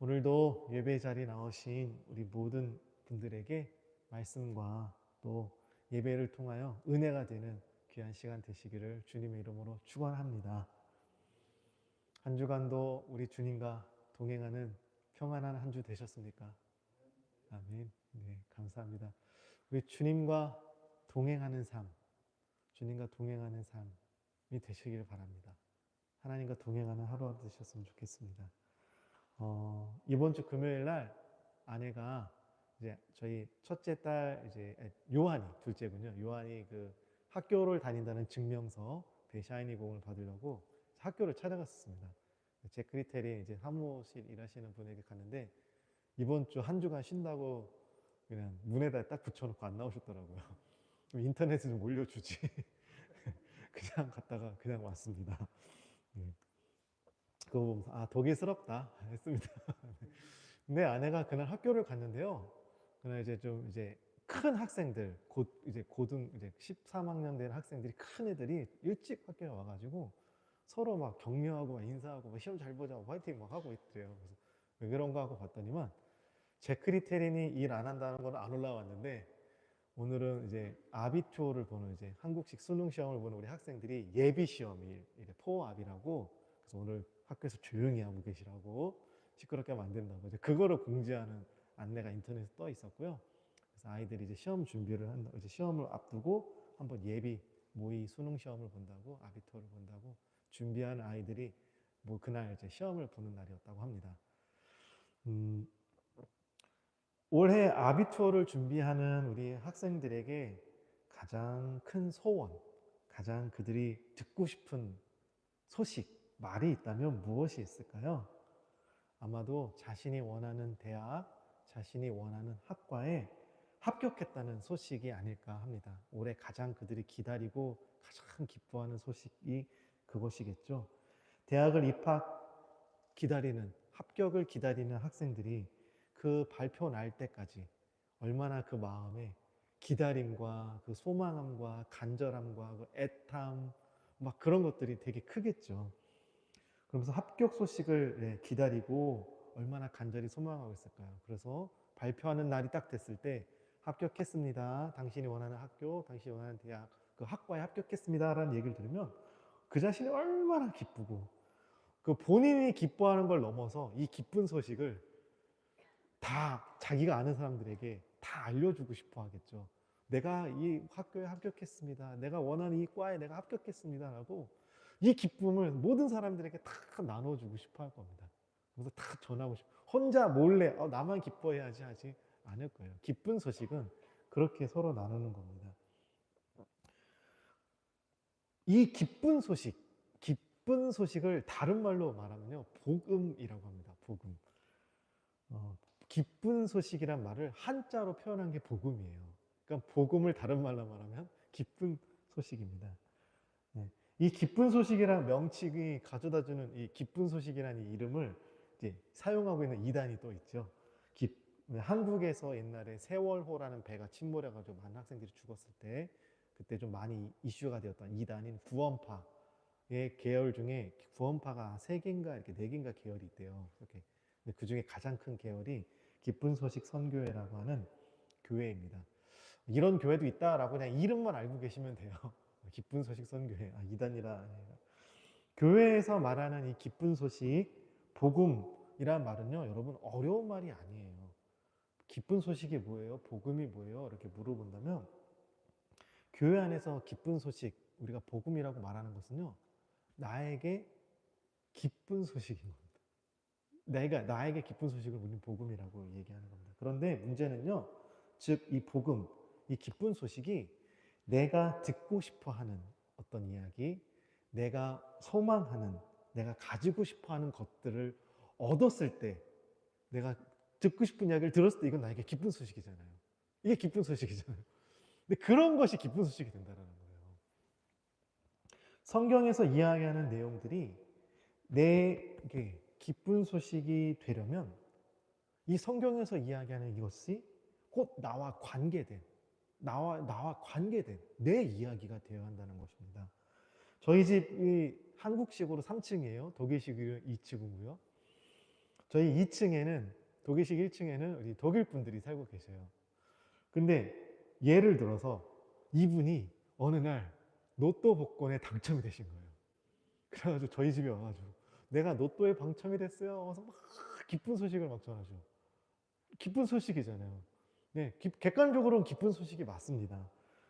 오늘도 예배 자리에 나오신 우리 모든 분들에게 말씀과 또 예배를 통하여 은혜가 되는 귀한 시간 되시기를 주님의 이름으로 축원합니다. 한 주간도 우리 주님과 동행하는 평안한 한 주 되셨습니까? 아멘. 네, 감사합니다. 우리 주님과 동행하는 삶, 주님과 동행하는 삶이 되시기를 바랍니다. 하나님과 동행하는 하루가 되셨으면 좋겠습니다. 이번 주 금요일 날 아내가 이제 저희 첫째 딸 이제 요한이 둘째군요. 요한이 그 학교를 다닌다는 증명서 배샤이니 공을 받으려고 학교를 찾아갔었습니다. 제크리텔이 이제 사무실 일하시는 분에게 갔는데 이번 주 한 주간 쉰다고 그냥 문에다 딱 붙여놓고 안 나오셨더라고요. 좀 인터넷에 좀 올려주지. 그냥 갔다가 그냥 왔습니다. 네. 그거 보면서 아 독일스럽다 했습니다. 근데 아내가 그날 학교를 갔는데요. 그날 이제 좀 이제 큰 학생들, 곧 이제 고등 이제 13학년 된 학생들이 큰 애들이 일찍 학교에 와가지고 서로 막 격려하고 막 인사하고 막 시험 잘 보자고 화이팅 막 하고 있대요. 그래서 왜 그런가 하고 봤더니만 제크리테린이 일 안 한다는 건 안 올라왔는데 오늘은 이제 아비투어를 보는 이제 한국식 수능 시험을 보는 우리 학생들이 예비 시험이 포압이라고 그래서 오늘 학교에서 조용히 하고 계시라고 시끄럽게 하면 안 된다고 이제 그거를 공지하는 안내가 인터넷에 떠 있었고요. 그래서 아이들이 이제 시험 준비를 한다. 이제 시험을 앞두고 한번 예비 모의 수능 시험을 본다고 아비투어를 본다고 준비하는 아이들이 뭐 그날 이제 시험을 보는 날이었다고 합니다. 음, 올해 아비투어를 준비하는 우리 학생들에게 가장 큰 소원, 가장 그들이 듣고 싶은 소식, 말이 있다면 무엇이 있을까요? 아마도 자신이 원하는 대학, 자신이 원하는 학과에 합격했다는 소식이 아닐까 합니다. 올해 가장 그들이 기다리고 가장 기뻐하는 소식이 그것이겠죠. 대학을 기다리는, 합격을 기다리는 학생들이 그 발표 날 때까지 얼마나 그 마음에 기다림과 그 소망함과 간절함과 그 애탐 막 그런 것들이 되게 크겠죠. 그러면서 합격 소식을 기다리고 얼마나 간절히 소망하고 있을까요? 그래서 발표하는 날이 딱 됐을 때 합격했습니다. 당신이 원하는 학교, 당신이 원하는 대학, 그 학과에 합격했습니다라는 얘기를 들으면 그 자신이 얼마나 기쁘고 그 본인이 기뻐하는 걸 넘어서 이 기쁜 소식을 다 자기가 아는 사람들에게 다 알려주고 싶어 하겠죠. 내가 이 학교에 합격했습니다. 내가 원하는 이 과에 내가 합격했습니다라고 이 기쁨을 모든 사람들에게 다 나눠주고 싶어 할 겁니다. 그래서 다 전하고 싶어. 혼자 몰래 나만 기뻐해야지 하지 않을 거예요. 기쁜 소식은 그렇게 서로 나누는 겁니다. 이 기쁜 소식을 다른 말로 말하면요. 복음이라고 합니다. 복음. 어, 기쁜 소식이란 말을 한자로 표현한 게 복음이에요. 그러니까 복음을 다른 말로 말하면 기쁜 소식입니다. 네. 이 기쁜 소식이란 명칭이 가져다주는 이 기쁜 소식이라는 이 이름을 이제 사용하고 있는 이단이 또 있죠. 한국에서 옛날에 세월호라는 배가 침몰해가지고 많은 학생들이 죽었을 때 그때 좀 많이 이슈가 되었던 이단인 구원파의 계열 중에 구원파가 세 개인가 이렇게 네 개인가 계열이 있대요. 이렇게 그 중에 가장 큰 계열이 기쁜 소식 선교회라고 하는 교회입니다. 이런 교회도 있다라고 그냥 이름만 알고 계시면 돼요. 기쁜 소식 선교회, 이단이라. 교회에서 말하는 이 기쁜 소식, 복음이란 말은요, 여러분 어려운 말이 아니에요. 기쁜 소식이 뭐예요? 복음이 뭐예요? 이렇게 물어본다면 교회 안에서 기쁜 소식, 우리가 복음이라고 말하는 것은요, 나에게 기쁜 소식인 겁니다. 나에게 기쁜 소식을 우리는 복음이라고 얘기하는 겁니다. 그런데 문제는요, 즉, 이 복음, 이 기쁜 소식이 내가 듣고 싶어 하는 어떤 이야기, 내가 소망하는, 내가 가지고 싶어 하는 것들을 얻었을 때, 내가 듣고 싶은 이야기를 들었을 때 이건 나에게 기쁜 소식이잖아요. 이게 기쁜 소식이잖아요. 근데 그런 것이 기쁜 소식이 된다는 거예요. 성경에서 이야기하는 내용들이 내게 기쁜 소식이 되려면 이 성경에서 이야기하는 이것이 곧 나와 관계된 내 이야기가 되어야 한다는 것입니다. 저희 집이 한국식으로 3층이에요. 독일식으로 2층이고요. 저희 2층에는, 독일식 1층에는 우리 독일 분들이 살고 계세요. 근데 예를 들어서 이분이 어느 날 로또 복권에 당첨이 되신 거예요. 그래가지고 저희 집에 와가지고 내가 로또에 당첨이 됐어요. 그래서 막 기쁜 소식을 막 전하죠. 기쁜 소식이잖아요. 네, 객관적으로는 기쁜 소식이 맞습니다.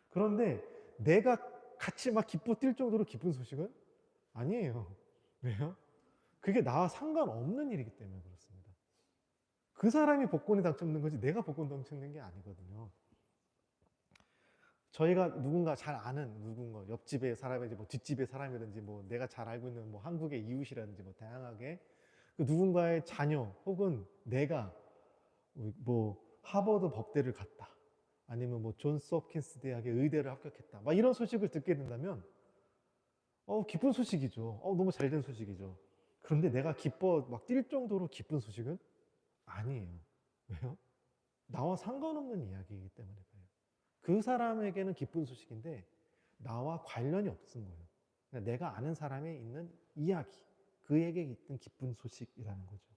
그런데 내가 같이 막 기뻐 뛸 정도로 기쁜 소식은 아니에요. 왜요? 그게 나와 상관없는 일이기 때문에 그렇습니다. 그 사람이 복권에 당첨된 거지 내가 복권 당첨된 게 아니거든요. 저희가 누군가 잘 아는 누군가 옆집의 사람이든지 뭐 뒷집의 사람이든지 뭐 내가 잘 알고 있는 뭐 한국의 이웃이라든지 뭐 다양하게 그 누군가의 자녀 혹은 내가 뭐 하버드 법대를 갔다 아니면 뭐 존스 홉킨스 대학의 의대를 합격했다 막 이런 소식을 듣게 된다면 기쁜 소식이죠. 너무 잘된 소식이죠. 그런데 내가 기뻐 막 뛸 정도로 기쁜 소식은 아니에요. 왜요? 나와 상관없는 이야기이기 때문에 그래요. 그 사람에게는 기쁜 소식인데 나와 관련이 없은 거예요. 그러니까 내가 아는 사람에 있는 이야기, 그에게 있던 기쁜 소식이라는 거죠.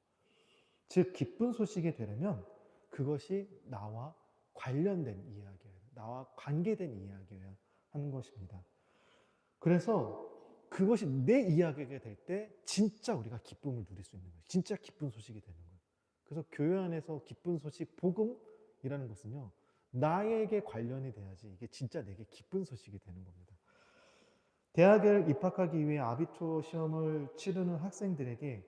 즉 기쁜 소식이 되려면 그것이 나와 관련된 이야기예요. 나와 관계된 이야기여야 하는 것입니다. 그래서 그것이 내 이야기가 될 때 진짜 우리가 기쁨을 누릴 수 있는 거예요. 진짜 기쁜 소식이 되는 거예요. 그래서 교회 안에서 기쁜 소식, 복음이라는 것은요, 나에게 관련이 돼야지 이게 진짜 내게 기쁜 소식이 되는 겁니다. 대학을 입학하기 위해 아비투어 시험을 치르는 학생들에게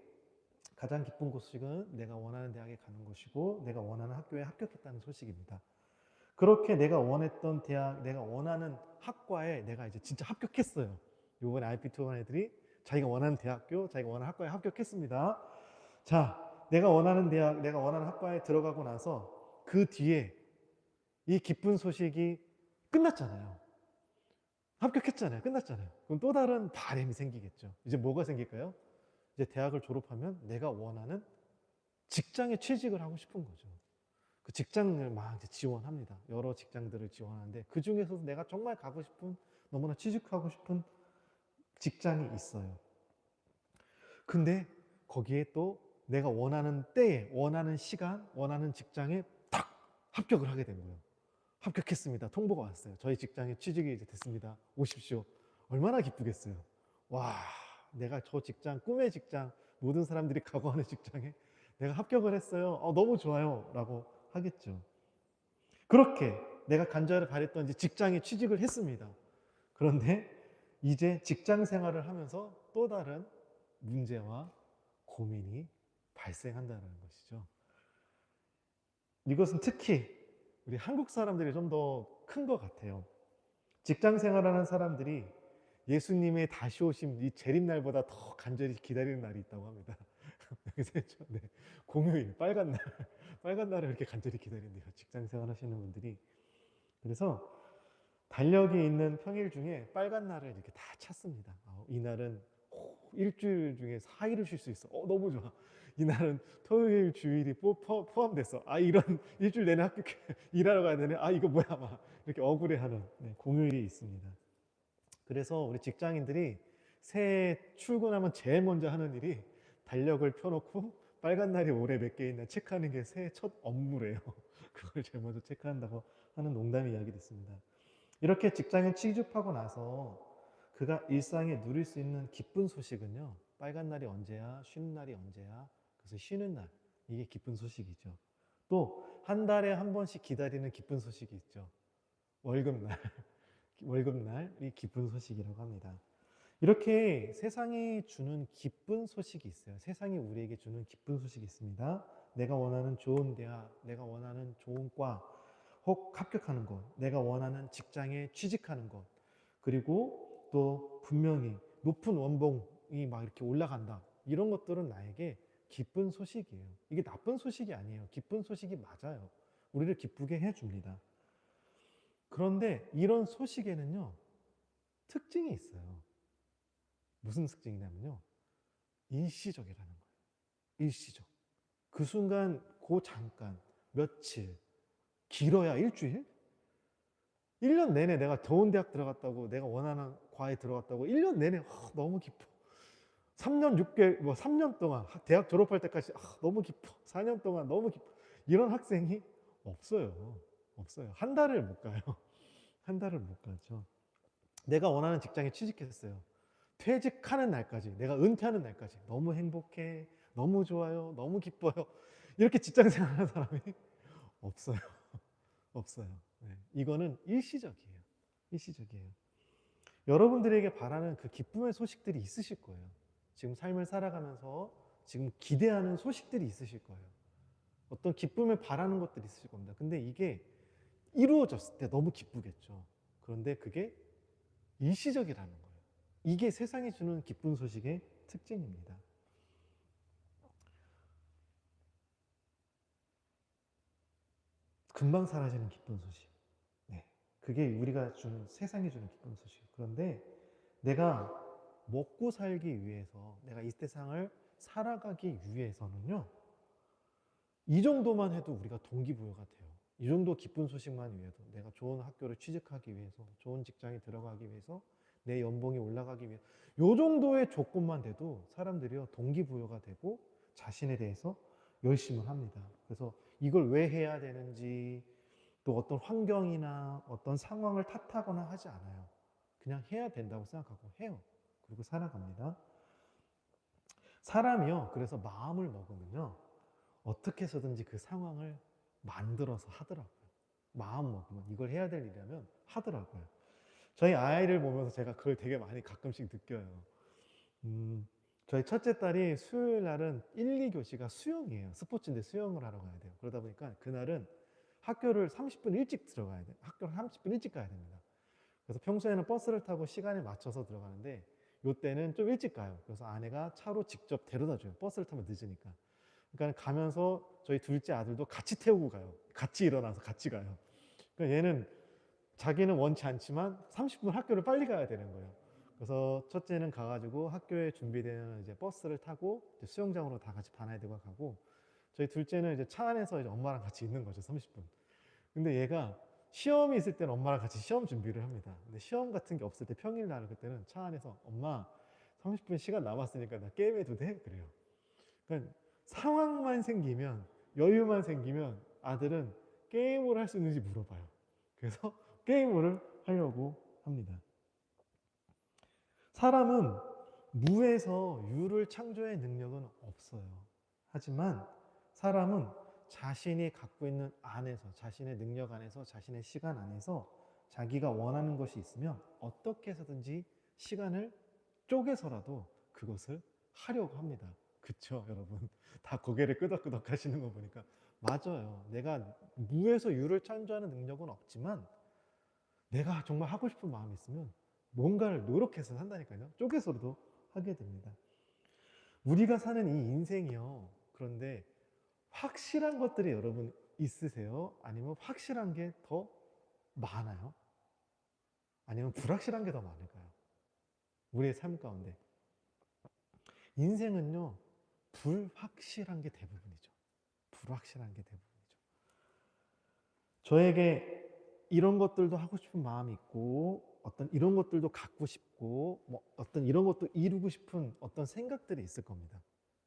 가장 기쁜 소식은 내가 원하는 대학에 가는 것이고 내가 원하는 학교에 합격했다는 소식입니다. 그렇게 내가 원했던 대학, 내가 원하는 학과에 내가 이제 진짜 합격했어요. 요번에 IB2 애들이 자기가 원하는 대학교, 자기가 원하는 학과에 합격했습니다. 자, 내가 원하는 대학, 내가 원하는 학과에 들어가고 나서 그 뒤에 이 기쁜 소식이 끝났잖아요. 합격했잖아요. 끝났잖아요. 그럼 또 다른 바람이 생기겠죠. 이제 뭐가 생길까요? 이제 대학을 졸업하면 내가 원하는 직장에 취직을 하고 싶은 거죠. 그 직장을 막 이제 지원합니다. 여러 직장들을 지원하는데 그 중에서도 내가 정말 가고 싶은, 너무나 취직하고 싶은 직장이 있어요. 근데 거기에 또 내가 원하는 때에, 원하는 시간, 원하는 직장에 딱 합격을 하게 된 거예요. 합격했습니다. 통보가 왔어요. 저희 직장에 취직이 이제 됐습니다. 오십시오. 얼마나 기쁘겠어요. 와, 내가 저 직장, 꿈의 직장, 모든 사람들이 각오하는 직장에 내가 합격을 했어요. 너무 좋아요. 라고 하겠죠. 그렇게 내가 간절히 바랬던 이제 직장에 취직을 했습니다. 그런데 이제 직장 생활을 하면서 또 다른 문제와 고민이 발생한다는 것이죠. 이것은 특히 우리 한국 사람들이 좀 더 큰 것 같아요. 직장 생활하는 사람들이 예수님의 다시 오심 이 재림날보다 더 간절히 기다리는 날이 있다고 합니다. 네. 공휴일, 빨간 날, 빨간 날을 이렇게 간절히 기다린대요. 직장 생활 하시는 분들이. 그래서 달력이 있는 평일 중에 빨간 날을 이렇게 다 찾습니다. 이날은 일주일 중에 4일을 쉴 수 있어. 너무 좋아. 이날은 토요일, 주일이 포함됐어. 이런 일주일 내내 학교 일하러 가야 되네. 이거 뭐야, 막 이렇게 억울해하는 공휴일이 있습니다. 그래서 우리 직장인들이 새해 출근하면 제일 먼저 하는 일이 달력을 펴놓고 빨간 날이 올해 몇 개 있나 체크하는 게 새해 첫 업무래요. 그걸 제일 먼저 체크한다고 하는 농담 이야기 됐습니다. 이렇게 직장에 취직하고 나서 그가 일상에 누릴 수 있는 기쁜 소식은요, 빨간 날이 언제야, 쉬는 날이 언제야, 그래서 쉬는 날, 이게 기쁜 소식이죠. 또 한 달에 한 번씩 기다리는 기쁜 소식이 있죠. 월급날. 월급날이 기쁜 소식이라고 합니다. 이렇게 세상이 주는 기쁜 소식이 있어요. 세상이 우리에게 주는 기쁜 소식이 있습니다. 내가 원하는 좋은 대학, 내가 원하는 좋은 과, 혹 합격하는 것, 내가 원하는 직장에 취직하는 것, 그리고 또 분명히 높은 원봉이 막 이렇게 올라간다. 이런 것들은 나에게 기쁜 소식이에요. 이게 나쁜 소식이 아니에요. 기쁜 소식이 맞아요. 우리를 기쁘게 해줍니다. 그런데 이런 소식에는요, 특징이 있어요. 무슨 특징이냐면요, 일시적이라는 거예요. 일시적. 그 순간, 그 잠깐, 며칠, 길어야 일주일? 1년 내내 내가 좋은 대학 들어갔다고, 내가 원하는 과에 들어갔다고 1년 내내 너무 기뻐. 3년 6개월, 뭐 3년 동안 대학 졸업할 때까지 너무 기뻐. 4년 동안 너무 기뻐. 이런 학생이 없어요. 없어요. 한 달을 못 가요. 한 달을 못 가죠. 내가 원하는 직장에 취직했어요. 퇴직하는 날까지, 내가 은퇴하는 날까지 너무 행복해, 너무 좋아요, 너무 기뻐요. 이렇게 직장 생활하는 사람이 없어요. 없어요. 네. 이거는 일시적이에요. 일시적이에요. 여러분들에게 바라는 그 기쁨의 소식들이 있으실 거예요. 지금 삶을 살아가면서 지금 기대하는 소식들이 있으실 거예요. 어떤 기쁨을 바라는 것들이 있으실 겁니다. 근데 이게 이루어졌을 때 너무 기쁘겠죠. 그런데 그게 일시적이라는 거예요. 이게 세상이 주는 기쁜 소식의 특징입니다. 금방 사라지는 기쁜 소식. 네. 그게 우리가 주는, 세상이 주는 기쁜 소식. 그런데 내가 먹고 살기 위해서, 내가 이 세상을 살아가기 위해서는요, 이 정도만 해도 우리가 동기부여가 돼요. 이 정도 기쁜 소식만 위해도, 내가 좋은 학교를 취직하기 위해서, 좋은 직장에 들어가기 위해서, 내 연봉이 올라가기 위해서, 이 정도의 조건만 돼도 사람들이요, 동기부여가 되고 자신에 대해서 열심을 합니다. 그래서 이걸 왜 해야 되는지, 또 어떤 환경이나 어떤 상황을 탓하거나 하지 않아요. 그냥 해야 된다고 생각하고 해요. 그리고 살아갑니다. 사람이요, 그래서 마음을 먹으면요, 어떻게 해서든지 그 상황을 만들어서 하더라고요. 마음 먹으면, 이걸 해야 될 일이라면 하더라고요. 저희 아이를 보면서 제가 그걸 되게 많이 가끔씩 느껴요. 저희 첫째 딸이 수요일 날은 1, 2교시가 수영이에요. 스포츠인데 수영을 하러 가야 돼요. 그러다 보니까 그날은 학교를 30분 일찍 들어가야 돼요. 학교를 30분 일찍 가야 됩니다. 그래서 평소에는 버스를 타고 시간에 맞춰서 들어가는데 요때는 좀 일찍 가요. 그래서 아내가 차로 직접 데려다 줘요. 버스를 타면 늦으니까. 그러니까 가면서 저희 둘째 아들도 같이 태우고 가요. 같이 일어나서 같이 가요. 그러니까 얘는 자기는 원치 않지만 30분 학교를 빨리 가야 되는 거예요. 그래서 첫째는 가가지고 학교에 준비되는 이제 버스를 타고 이제 수영장으로 다 같이 반아이들과 가고, 저희 둘째는 이제 차 안에서 이제 엄마랑 같이 있는 거죠, 30분. 근데 얘가 시험이 있을 때는 엄마랑 같이 시험 준비를 합니다. 근데 시험 같은 게 없을 때, 평일날 그때는 차 안에서 엄마 30분 시간 남았으니까 나 게임해도 돼? 그래요. 그러니까 상황만 생기면, 여유만 생기면 아들은 게임을 할 수 있는지 물어봐요. 그래서 게임을 하려고 합니다. 사람은 무에서 유를 창조의 능력은 없어요. 하지만 사람은 자신이 갖고 있는 안에서, 자신의 능력 안에서, 자신의 시간 안에서 자기가 원하는 것이 있으면 어떻게 해서든지 시간을 쪼개서라도 그것을 하려고 합니다. 그쵸, 여러분? 다 고개를 끄덕끄덕 하시는 거 보니까 맞아요. 내가 무에서 유를 창조하는 능력은 없지만 내가 정말 하고 싶은 마음이 있으면 뭔가를 노력해서 한다니까요. 쪼개서라도 하게 됩니다. 우리가 사는 이 인생이요. 그런데 확실한 것들이 여러분 있으세요? 아니면 확실한 게 더 많아요? 아니면 불확실한 게 더 많을까요? 우리의 삶 가운데. 인생은요, 불확실한 게 대부분이죠. 불확실한 게 대부분이죠. 저에게 이런 것들도 하고 싶은 마음이 있고, 어떤 이런 것들도 갖고 싶고, 뭐 어떤 이런 것도 이루고 싶은 어떤 생각들이 있을 겁니다.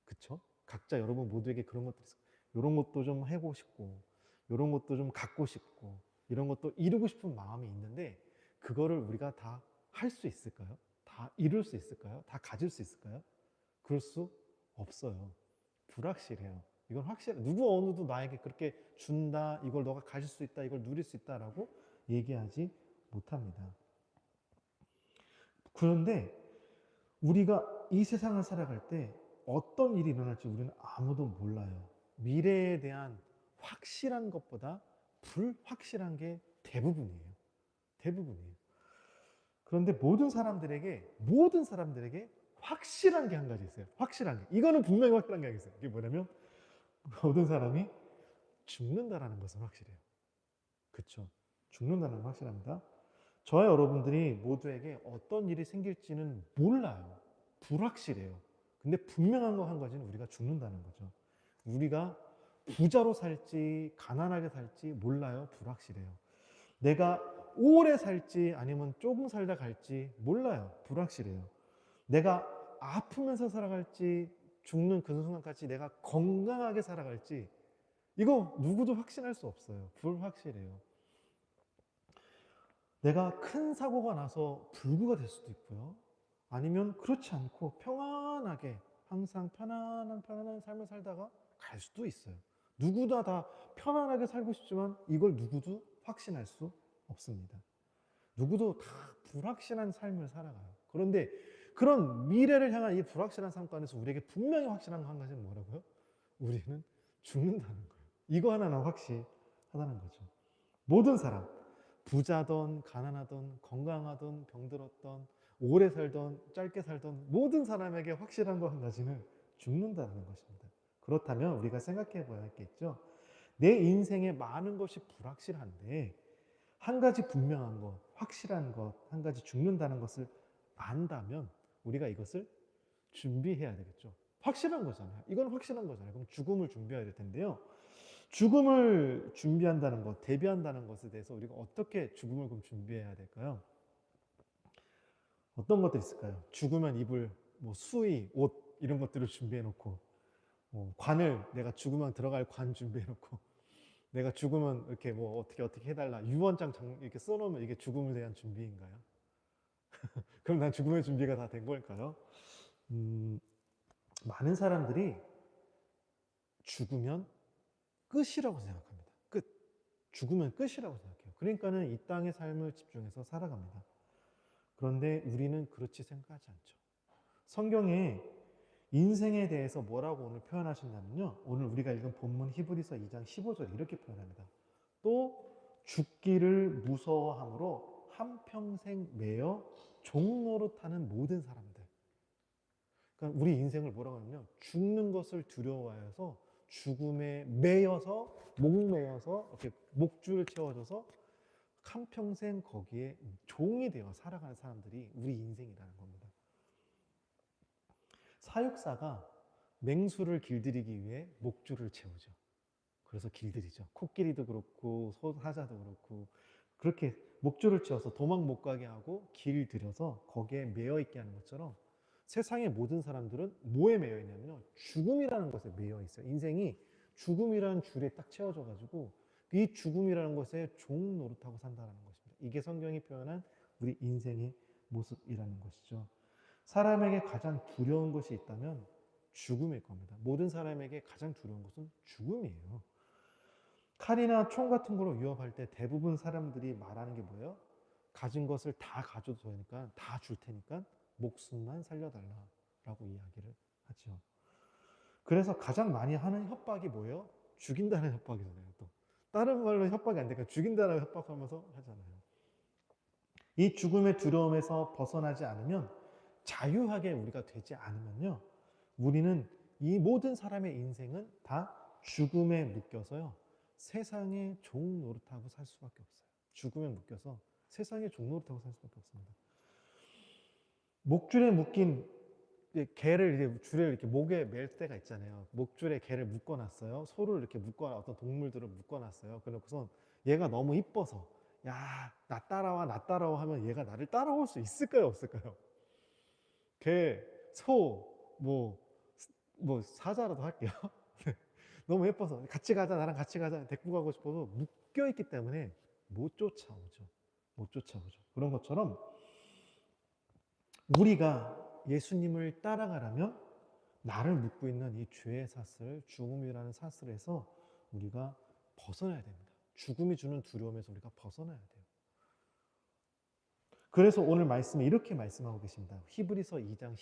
그쵸? 각자 여러분 모두에게 그런 것들이 있어요. 이런 것도 좀 하고 싶고, 이런 것도 좀 갖고 싶고, 이런 것도 이루고 싶은 마음이 있는데, 그거를 우리가 다 할 수 있을까요? 다 이룰 수 있을까요? 다 가질 수 있을까요? 그럴 수 없어요. 불확실해요. 이건 확실해. 누구 어느도 나에게 그렇게 준다, 이걸 너가 가질 수 있다, 이걸 누릴 수 있다라고 얘기하지 못합니다. 그런데 우리가 이 세상을 살아갈 때 어떤 일이 일어날지 우리는 아무도 몰라요. 미래에 대한 확실한 것보다 불확실한 게 대부분이에요. 대부분이에요. 그런데 모든 사람들에게 확실한 게 한 가지 있어요. 확실한 게. 이거는 분명히 확실한 게 있어요. 이게 뭐냐면 모든 사람이 죽는다라는 것은 확실해요. 그렇죠? 죽는다는 건 확실합니다. 저와 여러분들이 모두에게 어떤 일이 생길지는 몰라요. 불확실해요. 근데 분명한 거 한 가지는 우리가 죽는다는 거죠. 우리가 부자로 살지 가난하게 살지 몰라요. 불확실해요. 내가 오래 살지 아니면 조금 살다 갈지 몰라요. 불확실해요. 내가 아프면서 살아갈지 죽는 그 순간까지 내가 건강하게 살아갈지 이거 누구도 확신할 수 없어요. 불확실해요. 내가 큰 사고가 나서 불구가 될 수도 있고요. 아니면 그렇지 않고 평안하게 항상 편안한 삶을 살다가 갈 수도 있어요. 누구나 다 편안하게 살고 싶지만 이걸 누구도 확신할 수 없습니다. 누구도 다 불확실한 삶을 살아가요. 그런데 그런 미래를 향한 이 불확실한 삶 가운데서 우리에게 분명히 확실한 거 한 가지는 뭐라고요? 우리는 죽는다는 거예요. 이거 하나는 확실하다는 거죠. 모든 사람, 부자든 가난하든 건강하든 병들었던 오래 살던 짧게 살던 모든 사람에게 확실한 거 한 가지는 죽는다는 것입니다. 그렇다면 우리가 생각해 봐야겠죠. 내 인생에 많은 것이 불확실한데 한 가지 분명한 것, 확실한 것, 한 가지 죽는다는 것을 안다면 우리가 이것을 준비해야 되겠죠. 확실한 거잖아요. 이건 확실한 거잖아요. 그럼 죽음을 준비해야 될 텐데요. 죽음을 준비한다는 것, 대비한다는 것에 대해서 우리가 어떻게 죽음을 그럼 준비해야 될까요? 어떤 것들이 있을까요? 죽으면 입을 뭐 수의, 옷 이런 것들을 준비해 놓고 관을 내가 죽으면 들어갈 관 준비해 놓고 내가 죽으면 이렇게 뭐 어떻게 해달라 유언장 이렇게 써놓으면 이게 죽음에 대한 준비인가요? 그럼 난 죽음의 준비가 다 된 걸까요? 많은 사람들이 죽으면 끝이라고 생각합니다. 끝. 죽으면 끝이라고 생각해요. 그러니까는 이 땅의 삶을 집중해서 살아갑니다. 그런데 우리는 그렇지 생각하지 않죠. 성경에 인생에 대해서 뭐라고 오늘 표현하신다면요. 오늘 우리가 읽은 본문 히브리서 2장 15절에 이렇게 표현합니다. 또 죽기를 무서워함으로 한평생 매여 종노릇하는 모든 사람들. 그러니까 우리 인생을 뭐라고 하냐면 죽는 것을 두려워해서 죽음에 매여서 목매여서 이렇게 목줄을 채워줘서 한평생 거기에 종이 되어 살아가는 사람들이 우리 인생이라는 겁니다. 사육사가 맹수를 길들이기 위해 목줄을 채우죠. 그래서 길들이죠. 코끼리도 그렇고 사자도 그렇고 그렇게 목줄을 채워서 도망 못 가게 하고 길들여서 거기에 매여 있게 하는 것처럼 세상의 모든 사람들은 뭐에 매여 있냐면요. 죽음이라는 것에 매여 있어요. 인생이 죽음이라는 줄에 딱 채워져 가지고 이 죽음이라는 것에 종 노릇하고 산다는 것입니다. 이게 성경이 표현한 우리 인생의 모습이라는 것이죠. 사람에게 가장 두려운 것이 있다면 죽음일 겁니다. 모든 사람에게 가장 두려운 것은 죽음이에요. 칼이나 총 같은 거로 위협할 때 대부분 사람들이 말하는 게 뭐예요? 가진 것을 다 가져도 되니까 다 줄 테니까 목숨만 살려달라라고 이야기를 하죠. 그래서 가장 많이 하는 협박이 뭐예요? 죽인다는 협박이잖아요. 또 다른 말로 협박이 안 되니까 죽인다는 협박하면서 하잖아요. 이 죽음의 두려움에서 벗어나지 않으면 자유하게 우리가 되지 않으면요. 우리는 이 모든 사람의 인생은 다 죽음에 묶여서요. 세상의 종 노릇하고 살 수밖에 없어요. 죽음에 묶여서 세상의 종 노릇하고 살 수밖에 없습니다. 목줄에 묶인 개를 이제 줄에 이렇게 목에 맬 때가 있잖아요. 목줄에 개를 묶어놨어요. 소를 이렇게 어떤 동물들을 묶어놨어요. 그래놓고선 얘가 너무 이뻐서 야, 나 따라와 하면 얘가 나를 따라올 수 있을까요, 없을까요? 개, 소, 사자라도 할게요. 너무 예뻐서 같이 가자, 나랑 같이 가자, 데리고 가고 싶어도 묶여있기 때문에 못 쫓아오죠. 못 쫓아오죠. 그런 것처럼 우리가 예수님을 따라가려면 나를 묶고 있는 이 죄의 사슬, 죽음이라는 사슬에서 우리가 벗어나야 됩니다. 죽음이 주는 두려움에서 우리가 벗어나야 돼요. 그래서 오늘 말씀에 이렇게 말씀하고 계십니다. 히브리서 2장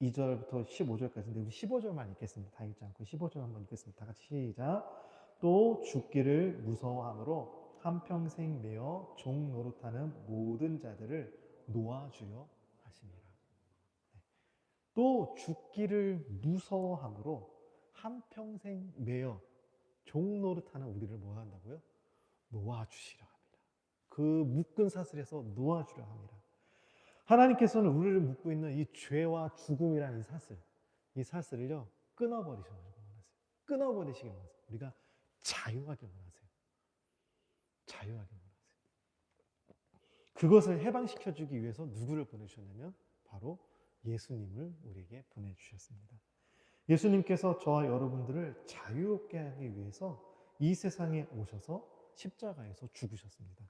12절부터 15절까지인데 우리 15절만 읽겠습니다. 다 읽지 않고 15절 한번 읽겠습니다. 다 같이 시작. 또 죽기를 무서워함으로 한평생 매어 종 노릇하는 모든 자들을 놓아주려 하시니라. 또 죽기를 무서워함으로 한평생 매어 종 노릇하는 우리를 뭐 한다고요? 놓아주시려 합니다. 그 묶은 사슬에서 놓아주려 합니다. 하나님께서는 우리를 묶고 있는 이 죄와 죽음이라는 이 사슬을요, 끊어버리시기 원하세요. 끊어버리시기 원하세요. 우리가 자유하게 원하세요. 자유하게 원하세요. 그것을 해방시켜주기 위해서 누구를 보내주셨냐면 바로 예수님을 우리에게 보내주셨습니다. 예수님께서 저와 여러분들을 자유롭게 하기 위해서 이 세상에 오셔서 십자가에서 죽으셨습니다.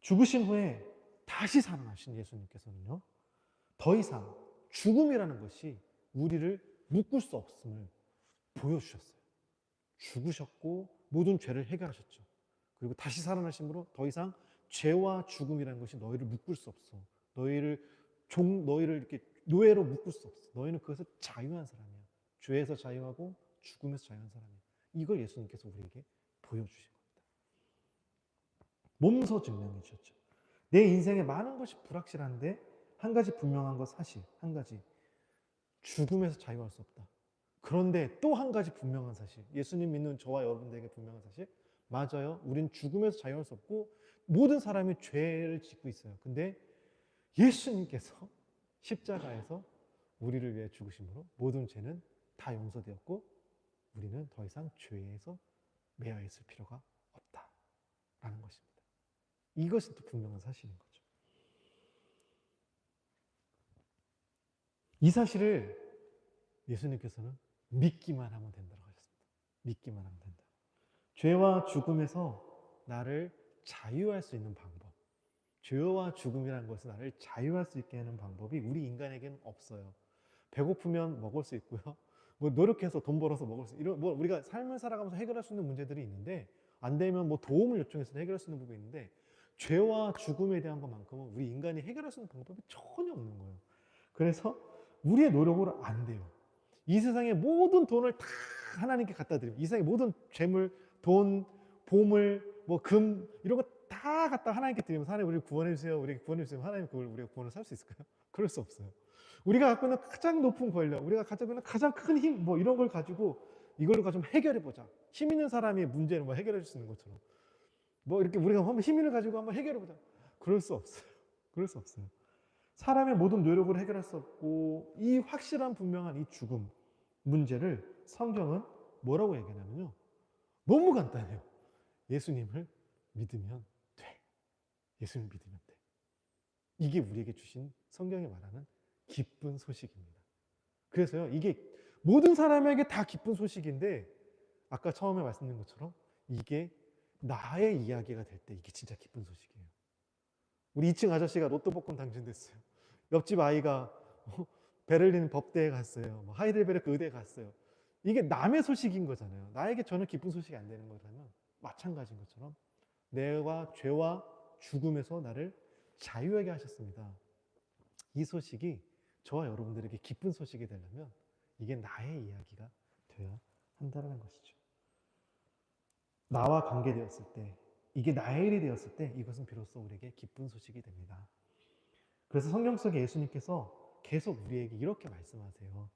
죽으신 후에 다시 살아나신 예수님께서는요, 더 이상 죽음이라는 것이 우리를 묶을 수 없음을 보여주셨어요. 죽으셨고 모든 죄를 해결하셨죠. 그리고 다시 살아나심으로 더 이상 죄와 죽음이라는 것이 너희를 묶을 수 없어. 너희를 이렇게 노예로 묶을 수 없어. 너희는 그것을 자유한 사람이야. 죄에서 자유하고 죽음에서 자유한 사람이야. 이걸 예수님께서 우리에게 보여주신 겁니다. 몸소 증명해 주셨죠. 내 인생에 많은 것이 불확실한데 한 가지 분명한 것 사실, 한 가지. 죽음에서 자유할 수 없다. 그런데 또 한 가지 분명한 사실, 예수님 믿는 저와 여러분들에게 분명한 사실, 맞아요. 우린 죽음에서 자유할 수 없고 모든 사람이 죄를 짓고 있어요. 근데 예수님께서 십자가에서 우리를 위해 죽으심으로 모든 죄는 다 용서되었고 우리는 더 이상 죄에서 매여 있을 필요가 없다라는 것입니다. 이것이 또 분명한 사실인 거죠. 이 사실을 예수님께서는 믿기만 하면 된다고 하셨습니다. 믿기만 하면 된다. 죄와 죽음에서 나를 자유할 수 있는 방법, 죄와 죽음이라는 것은 나를 자유할 수 있게 하는 방법이 우리 인간에게는 없어요. 배고프면 먹을 수 있고요. 뭐 노력해서 돈 벌어서 먹을 수, 이런 뭐 우리가 삶을 살아가면서 해결할 수 있는 문제들이 있는데, 안 되면 뭐 도움을 요청해서 해결할 수 있는 부분이 있는데, 죄와 죽음에 대한 것만큼은 우리 인간이 해결할 수 있는 방법이 전혀 없는 거예요. 그래서 우리의 노력으로 안 돼요. 이 세상의 모든 돈을 다 하나님께 갖다 드리면, 이 세상의 모든 재물, 돈, 보물, 뭐 금, 이런 거 다 갖다 하나님께 드리면, 하나님 우리를 구원해 주세요, 우리에게 구원해 주세요, 하나님 그걸 우리가 구원을 살 수 있을까요? 그럴 수 없어요. 우리가 갖고 있는 가장 높은 권력, 우리가 가지고 있는 가장 큰 힘, 뭐 이런 걸 가지고 이걸로 가지고 해결해 보자. 힘 있는 사람이 문제를 뭐 해결해 줄 수 있는 것처럼, 뭐 이렇게 우리가 한번 힘을 가지고 한번 해결해 보자. 그럴 수 없어요. 그럴 수 없어요. 사람의 모든 노력을 해결할 수 없고, 이 확실한 분명한 이 죽음 문제를 성경은 뭐라고 얘기하냐면요, 너무 간단해요. 예수님을 믿으면 돼. 예수님을 믿으면 돼. 이게 우리에게 주신 성경이 말하는 기쁜 소식입니다. 그래서요, 이게 모든 사람에게 다 기쁜 소식인데, 아까 처음에 말씀드린 것처럼 이게 나의 이야기가 될 때 이게 진짜 기쁜 소식이에요. 우리 2층 아저씨가 로또 복권 당첨됐어요. 옆집 아이가 베를린 법대에 갔어요. 하이델베르크 의대에 갔어요. 이게 남의 소식인 거잖아요. 나에게 전혀 기쁜 소식이 안 되는 거라면 마찬가지인 것처럼 내가 죄와 죽음에서 나를 자유하게 하셨습니다. 이 소식이 저와 여러분들에게 기쁜 소식이 되려면 이게 나의 이야기가 되어야 한다는 것이죠. 나와 관계되었을 때, 이게 나의 일이 되었을 때 이것은 비로소 우리에게 기쁜 소식이 됩니다. 그래서 성경 속에 예수님께서 계속 우리에게 이렇게 말씀하세요.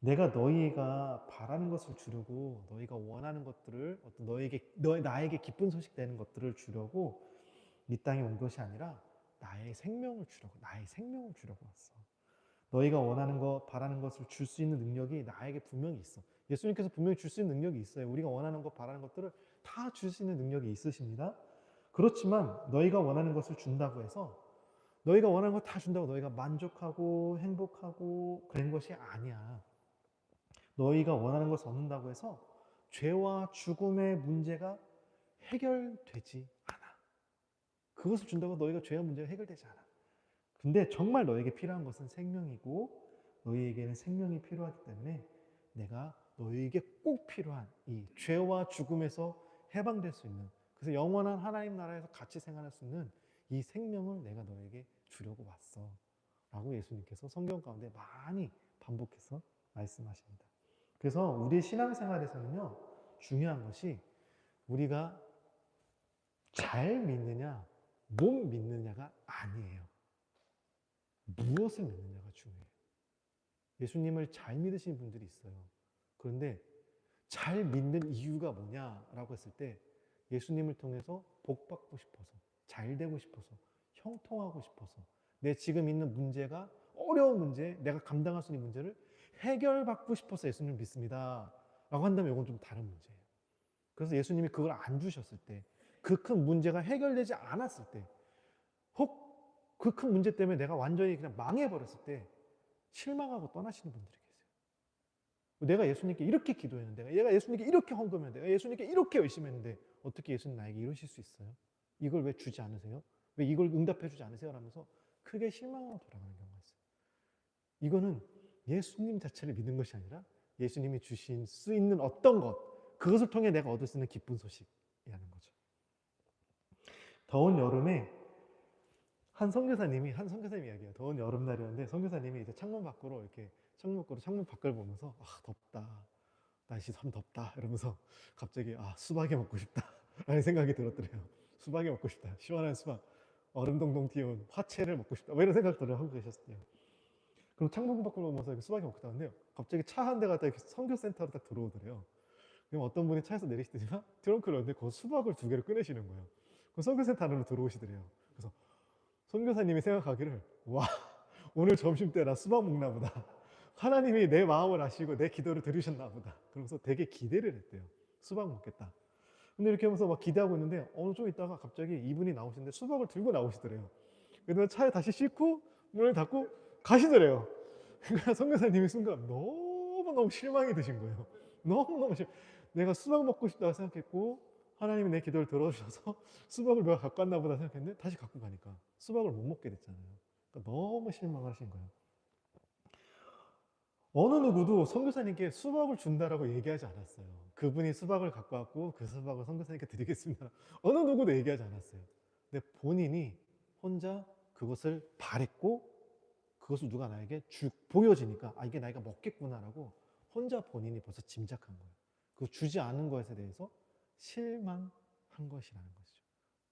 내가 너희가 바라는 것을 주려고, 너희가 원하는 것들을, 나에게 기쁜 소식 되는 것들을 주려고 이 땅에 온 것이 아니라 나의 생명을 주려고 왔어. 너희가 원하는 것, 바라는 것을 줄 수 있는 능력이 나에게 분명히 있어. 예수님께서 분명히 줄 수 있는 능력이 있어요. 우리가 원하는 것, 바라는 것들을 다 줄 수 있는 능력이 있으십니다. 그렇지만 너희가 원하는 것을 준다고 해서, 너희가 원하는 것 다 준다고 너희가 만족하고 행복하고 그런 것이 아니야. 너희가 원하는 것을 얻는다고 해서 죄와 죽음의 문제가 해결되지 않아. 그것을 준다고 너희가 죄와 문제가 해결되지 않아. 근데 정말 너에게 필요한 것은 생명이고, 너희에게는 생명이 필요하기 때문에 내가 너희에게 꼭 필요한 이 죄와 죽음에서 해방될 수 있는, 그래서 영원한 하나님 나라에서 같이 생활할 수 있는 이 생명을 내가 너에게 주려고 왔어 라고 예수님께서 성경 가운데 많이 반복해서 말씀하십니다. 그래서 우리 신앙생활에서는요, 중요한 것이 우리가 잘 믿느냐 못 믿느냐가 아니에요. 무엇을 믿느냐가 중요해요. 예수님을 잘 믿으시는 분들이 있어요. 그런데 잘 믿는 이유가 뭐냐라고 했을 때, 예수님을 통해서 복 받고 싶어서, 잘 되고 싶어서, 형통하고 싶어서, 내 지금 있는 문제가 어려운 문제, 내가 감당할 수 있는 문제를 해결받고 싶어서 예수님을 믿습니다 라고 한다면 이건 좀 다른 문제예요. 그래서 예수님이 그걸 안 주셨을 때, 그 큰 문제가 해결되지 않았을 때, 혹 그 큰 문제 때문에 내가 완전히 그냥 망해버렸을 때 실망하고 떠나시는 분들이 계세요. 내가 예수님께 이렇게 기도했는데, 내가 예수님께 이렇게 헌금했는데, 내가 예수님께 이렇게 열심히 했는데 어떻게 예수님 나에게 이러실 수 있어요? 이걸 왜 주지 않으세요? 왜 이걸 응답해 주지 않으세요? 라면서 크게 실망하고 돌아가는 경우가 있어요. 이거는 예수님 자체를 믿는 것이 아니라 예수님이 주신 수 있는 어떤 것, 그것을 통해 내가 얻을 수 있는 기쁜 소식이라는 거죠. 더운 여름에 한 선교사님이 이야기해요. 더운 여름날이었는데 선교사님이 이제 창문 밖으로 창문 밖을 보면서 덥다, 날씨 참 덥다 이러면서 갑자기 수박이 먹고 싶다 라는 생각이 들었더래요. 수박이 먹고 싶다, 시원한 수박, 얼음 동동 튀어온 화채를 먹고 싶다, 뭐 이런 생각들을 하고 계셨대요. 그럼 창문 밖을 보면서 수박이 먹고 싶다는데요, 갑자기 차 한 대가 딱 선교센터로 딱 들어오더래요. 그럼 어떤 분이 차에서 내리시더니만 트렁크를 열는데 그 수박을 2개를 꺼내시는 거예요. 그 선교센터 안으로 들어오시더래요. 그래서 선교사님이 생각하기를, 와, 오늘 점심때 나 수박 먹나 보다, 하나님이 내 마음을 아시고 내 기도를 들으셨나 보다, 그러면서 되게 기대를 했대요. 수박 먹겠다. 근데 이렇게 하면서 막 기대하고 있는데 어느 좀 있다가 갑자기 이분이 나오시는데 수박을 들고 나오시더래요. 그래서 차에 다시 싣고 문을 닫고 가시더래요. 그러니까 선교사님이 순간 너무너무 실망이 드신 거예요. 너무너무 내가 수박 먹고 싶다고 생각했고 하나님이 내 기도를 들어주셔서 수박을 내가 갖고 왔나 보다 생각했는데 다시 갖고 가니까 수박을 못 먹게 됐잖아요. 그러니까 너무 실망하신 거예요. 어느 누구도 선교사님께 수박을 준다라고 얘기하지 않았어요. 그분이 수박을 갖고 왔고 그 수박을 선교사님께 드리겠습니다, 어느 누구도 얘기하지 않았어요. 근데 본인이 혼자 그것을 바랬고 그것을 누가 나에게 보여지니까 이게 나이가 먹겠구나라고 혼자 본인이 벌써 짐작한 거예요. 그 주지 않은 것에 대해서 실망한 것이라는 것이죠.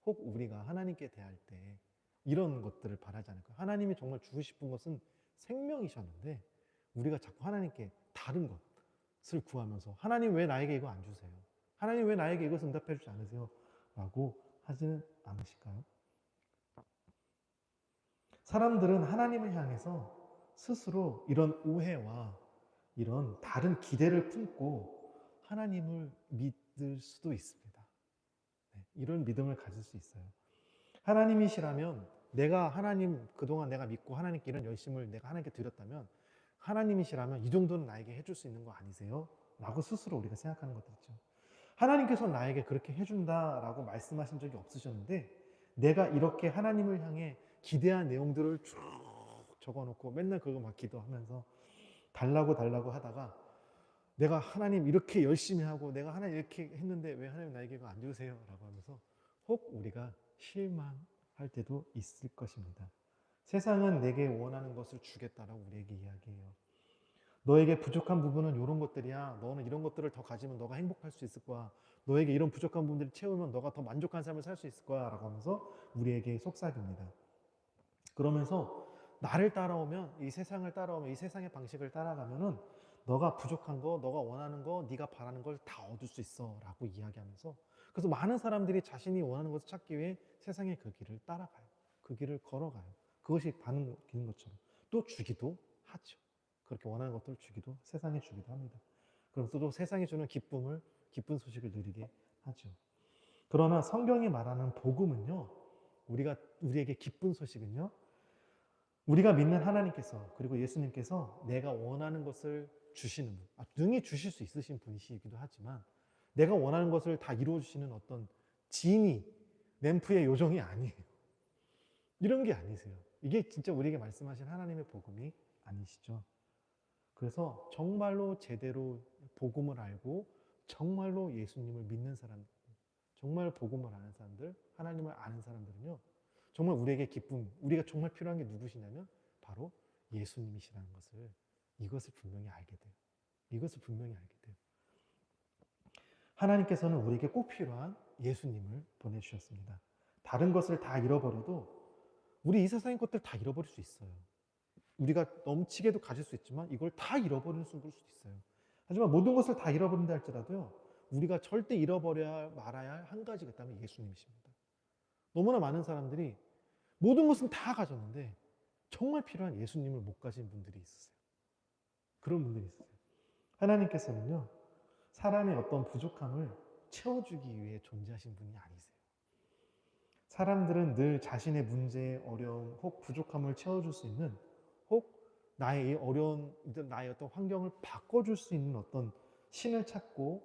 혹 우리가 하나님께 대할 때 이런 것들을 바라지 않을까요? 하나님이 정말 주고 싶은 것은 생명이셨는데 우리가 자꾸 하나님께 다른 것을 구하면서 하나님 왜 나에게 이거 안 주세요? 하나님 왜 나에게 이것을 응답해 주지 않으세요? 라고 하지는 않으실까요? 사람들은 하나님을 향해서 스스로 이런 오해와 이런 다른 기대를 품고 하나님을 믿을 수도 있습니다. 네, 이런 믿음을 가질 수 있어요. 하나님이시라면 내가 하나님 그동안 내가 믿고 하나님께 이런 열심을 내가 하나님께 드렸다면 하나님이시라면 이 정도는 나에게 해줄 수 있는 거 아니세요? 라고 스스로 우리가 생각하는 것들 있죠. 하나님께서 나에게 그렇게 해준다라고 말씀하신 적이 없으셨는데 내가 이렇게 하나님을 향해 기대한 내용들을 쭉 적어놓고 맨날 그거 막 기도하면서 달라고 하다가 내가 하나님 이렇게 열심히 하고 내가 하나님 이렇게 했는데 왜 하나님 나에게 이거 안 주세요? 라고 하면서 혹 우리가 실망할 때도 있을 것입니다. 세상은 내게 원하는 것을 주겠다라고 우리에게 이야기해요. 너에게 부족한 부분은 이런 것들이야. 너는 이런 것들을 더 가지면 너가 행복할 수 있을 거야. 너에게 이런 부족한 부분들을 채우면 너가 더 만족한 삶을 살 수 있을 거야 라고 하면서 우리에게 속삭입니다. 그러면서 나를 따라오면, 이 세상을 따라오면, 이 세상의 방식을 따라가면은 너가 부족한 거, 너가 원하는 거, 네가 바라는 걸 다 얻을 수 있어 라고 이야기하면서, 그래서 많은 사람들이 자신이 원하는 것을 찾기 위해 세상의 그 길을 따라가요. 그 길을 걸어가요. 그것이 바른 길인 것처럼 또 주기도 하죠. 그렇게 원하는 것들을 주기도, 세상에 주기도 합니다. 그럼 또 세상이 주는 기쁜 소식을 누리게 하죠. 그러나 성경이 말하는 복음은요, 우리에게 기쁜 소식은요, 우리가 믿는 하나님께서 그리고 예수님께서 내가 원하는 것을 주시는 분, 능히 주실 수 있으신 분이시기도 하지만 내가 원하는 것을 다 이루어주시는 어떤 지니, 램프의 요정이 아니에요. 이런 게 아니세요. 이게 진짜 우리에게 말씀하신 하나님의 복음이 아니시죠. 그래서 정말로 제대로 복음을 알고 정말로 예수님을 믿는 사람, 정말 복음을 아는 사람들, 하나님을 아는 사람들은요, 정말 우리에게 기쁨, 우리가 정말 필요한 게 누구시냐면 바로 예수님이시라는 것을, 이것을 분명히 알게 돼요. 이것을 분명히 알게 돼요. 하나님께서는 우리에게 꼭 필요한 예수님을 보내주셨습니다. 다른 것을 다 잃어버려도 우리 이 세상의 것들 다 잃어버릴 수 있어요. 우리가 넘치게도 가질 수 있지만 이걸 다 잃어버릴 수도 있어요. 하지만 모든 것을 다 잃어버린다 할지라도요, 우리가 절대 잃어버려야 말아야 할 한 가지가 있다면 예수님이십니다. 너무나 많은 사람들이 모든 것은 다 가졌는데 정말 필요한 예수님을 못 가진 분들이 있으세요. 그런 분들이 있으세요. 하나님께서는요, 사람의 어떤 부족함을 채워주기 위해 존재하신 분이 아니세요. 사람들은 늘 자신의 문제, 어려움, 혹 부족함을 채워줄 수 있는, 혹 나의 이 어려운, 나의 어떤 환경을 바꿔줄 수 있는 어떤 신을 찾고,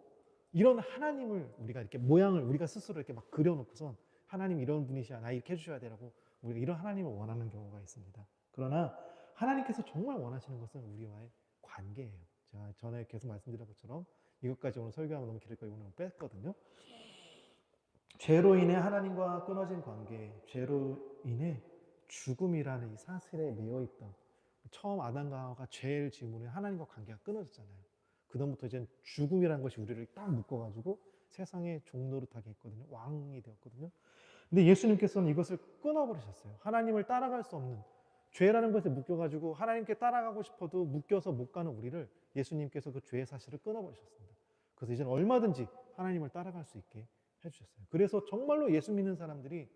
이런 하나님을 우리가 이렇게 모양을 우리가 스스로 이렇게 막 그려놓고선 하나님 이런 분이시야, 나 이렇게 해주셔야 되라고 우리가 이런 하나님을 원하는 경우가 있습니다. 그러나 하나님께서 정말 원하시는 것은 우리와의 관계예요. 제가 전에 계속 말씀드린 것처럼 이것까지 오늘 설교하면 너무 길을 거예요. 오늘 뺐거든요. 죄로 인해 하나님과 끊어진 관계, 죄로 인해 죽음이라는 이 사슬에 매여 있던, 처음 아담과 하와가 죄를 지은 후에 하나님과 관계가 끊어졌잖아요. 그다음부터 이제 죽음이라는 것이 우리를 딱 묶어가지고 세상의 종노릇하게 했거든요. 왕이 되었거든요. 근데 예수님께서는 이것을 끊어버리셨어요. 하나님을 따라갈 수 없는, 죄라는 것에 묶여가지고 하나님께 따라가고 싶어도 묶여서 못 가는 우리를 예수님께서 그 죄의 사실을 끊어버리셨습니다. 그래서 이제는 얼마든지 하나님을 따라갈 수 있게 해주셨어요. 그래서 정말로 예수 믿는 사람들이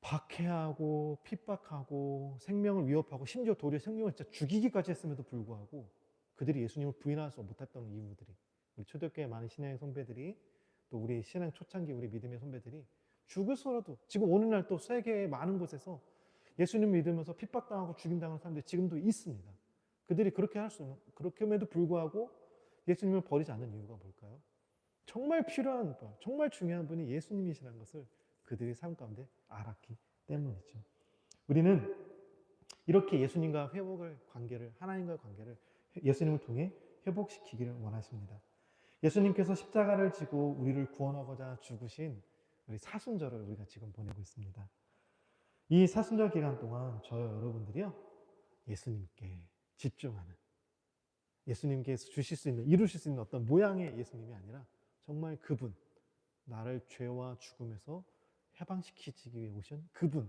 박해하고 핍박하고 생명을 위협하고 심지어 도리어 생명을 진짜 죽이기까지 했음에도 불구하고 그들이 예수님을 부인할 수 못했던 이유들이, 우리 초대교회 많은 신앙의 선배들이, 또 우리 신앙 초창기 우리 믿음의 선배들이 죽을서라도, 지금 오늘날 또 세계의 많은 곳에서 예수님 믿으면서 핍박당하고 죽임당하는 사람들이 지금도 있습니다. 그들이 그렇게 할 수 있는, 그렇게에도 불구하고 예수님을 버리지 않는 이유가 뭘까요? 정말 필요한 분, 정말 중요한 분이 예수님이시라는 것을 그들의 삶 가운데 알았기 때문이죠. 우리는 이렇게 예수님과 회복을, 관계를, 하나님과의 관계를 예수님을 통해 회복시키기를 원하십니다. 예수님께서 십자가를 지고 우리를 구원하고자 죽으신 우리 사순절을 우리가 지금 보내고 있습니다. 이 사순절 기간 동안 저와 여러분들이요, 예수님께 집중하는, 예수님께서 주실 수 있는, 이루실 수 있는 어떤 모양의 예수님이 아니라 정말 그분, 나를 죄와 죽음에서 해방시키기 위해 오신 그분을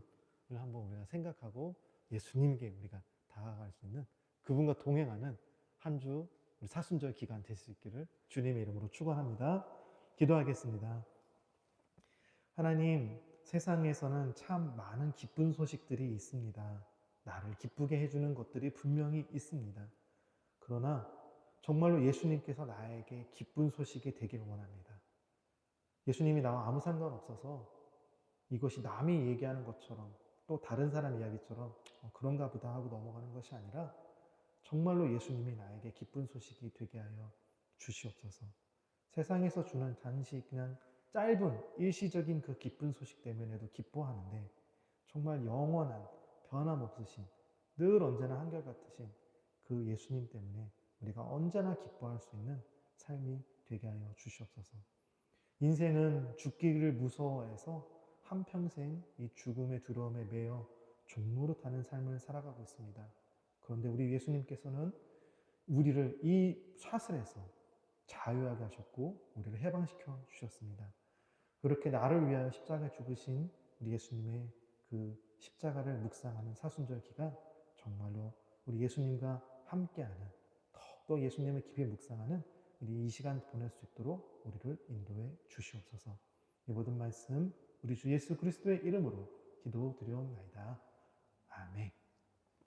한번 우리가 생각하고 예수님께 우리가 다가갈 수 있는, 그분과 동행하는 한 주 사순절 기간 될 수 있기를 주님의 이름으로 축원합니다. 기도하겠습니다. 하나님, 세상에서는 참 많은 기쁜 소식들이 있습니다. 나를 기쁘게 해주는 것들이 분명히 있습니다. 그러나 정말로 예수님께서 나에게 기쁜 소식이 되길 원합니다. 예수님이 나와 아무 상관없어서 이것이 남이 얘기하는 것처럼, 또 다른 사람 이야기처럼 그런가 보다 하고 넘어가는 것이 아니라 정말로 예수님이 나에게 기쁜 소식이 되게 하여 주시옵소서. 세상에서 주는 단지 그냥 짧은 일시적인 그 기쁜 소식 때문에도 기뻐하는데, 정말 영원한 변함없으신, 늘 언제나 한결같으신 그 예수님 때문에 우리가 언제나 기뻐할 수 있는 삶이 되게 하여 주시옵소서. 인생은 죽기를 무서워해서 한평생 이 죽음의 두려움에 매여 종노릇하는 삶을 살아가고 있습니다. 그런데 우리 예수님께서는 우리를 이 사슬에서 자유하게 하셨고 우리를 해방시켜 주셨습니다. 그렇게 나를 위하여 십자가에 죽으신 우리 예수님의 그 십자가를 묵상하는 사순절 기간, 정말로 우리 예수님과 함께하는, 더욱더 예수님을 깊이 묵상하는 우리 이 시간 보낼 수 있도록 우리를 인도해 주시옵소서. 이 모든 말씀 우리 주 예수 그리스도의 이름으로 기도드려옵나이다. 아멘.